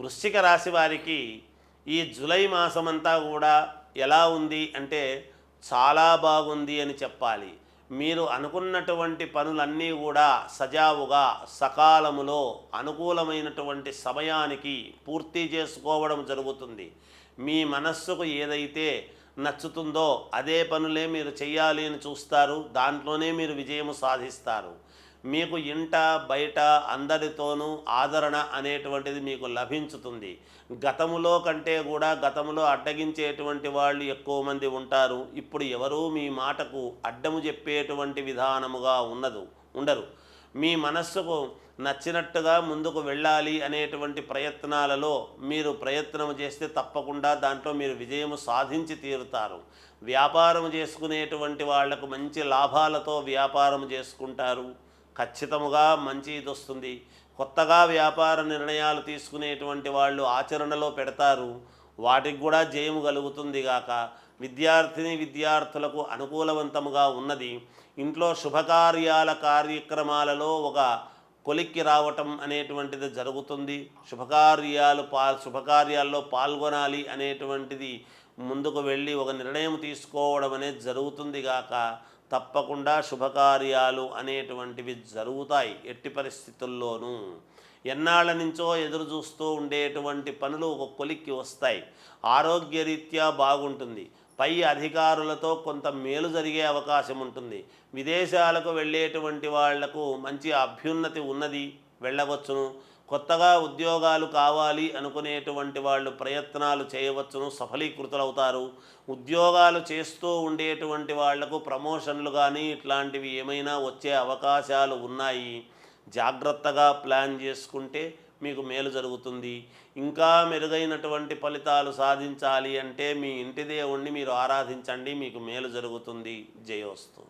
వృశ్చిక రాశి వారికి ఈ జూలై మాసమంతా కూడా ఎలా ఉంది అంటే చాలా బాగుంది అని చెప్పాలి. మీరు అనుకున్నటువంటి పనులన్నీ కూడా సజావుగా సకాలములో అనుకూలమైనటువంటి సమయానికి పూర్తి చేసుకోవడం జరుగుతుంది. మీ మనస్సుకు ఏదైతే నచ్చుతుందో అదే పనులే మీరు చేయాలి అని చూస్తారు. దాంట్లోనే మీరు విజయం సాధిస్తారు. మీకు ఇంట బయట అందరితోనూ ఆదరణ అనేటువంటిది మీకు లభించుతుంది. గతములో కంటే కూడా గతములో అడ్డగించేటువంటి వాళ్ళు ఎక్కువ మంది ఉంటారు. ఇప్పుడు ఎవరూ మీ మాటకు అడ్డము చెప్పేటువంటి విధానముగా ఉండరు. మీ మనస్సుకు నచ్చినట్టుగా ముందుకు వెళ్ళాలి అనేటువంటి ప్రయత్నాలలో మీరు ప్రయత్నం చేస్తే తప్పకుండా దాంట్లో మీరు విజయం సాధించి తీరుతారు. వ్యాపారం చేసుకునేటువంటి వాళ్లకు మంచి లాభాలతో వ్యాపారం చేసుకుంటారు. ఖచ్చితముగా మంచి ఇది వస్తుంది. కొత్తగా వ్యాపార నిర్ణయాలు తీసుకునేటువంటి వాళ్ళు ఆచరణలో పెడతారు. వాటికి కూడా జయము కలుగుతుంది గాక. విద్యార్థులకు అనుకూలవంతముగా ఉన్నది. ఇంట్లో శుభకార్యాల కార్యక్రమాలలో ఒక కొలిక్కి రావటం అనేటువంటిది జరుగుతుంది. శుభకార్యాల్లో పాల్గొనాలి అనేటువంటిది ముందుకు వెళ్ళి ఒక నిర్ణయం తీసుకోవడం అనేది జరుగుతుంది గాక. తప్పకుండా శుభకార్యాలు అనేటువంటివి జరుగుతాయి. ఎట్టి పరిస్థితుల్లోనూ ఎన్నాళ్ళ నుంచో ఎదురు చూస్తూ ఉండేటువంటి పనులు ఒక కొలిక్కి వస్తాయి. ఆరోగ్యరీత్యా బాగుంటుంది. పై అధికారులతో కొంత మేలు జరిగే అవకాశం ఉంటుంది. విదేశాలకు వెళ్ళేటువంటి వాళ్లకు మంచి అభ్యున్నతి ఉన్నది, వెళ్ళవచ్చును. కొత్తగా ఉద్యోగాలు కావాలి అనుకునేటువంటి వాళ్ళు ప్రయత్నాలు చేయవచ్చును, సఫలీకృతులవుతారు. ఉద్యోగాలు చేస్తూ ఉండేటువంటి వాళ్లకు ప్రమోషన్లు కానీ ఇట్లాంటివి ఏమైనా వచ్చే అవకాశాలు ఉన్నాయి. జాగ్రత్తగా ప్లాన్ చేసుకుంటే మీకు మేలు జరుగుతుంది. ఇంకా మెరుగైనటువంటి ఫలితాలు సాధించాలి అంటే మీ ఇంటి దేవుణ్ణి మీరు ఆరాధించండి, మీకు మేలు జరుగుతుంది. జయోస్తు.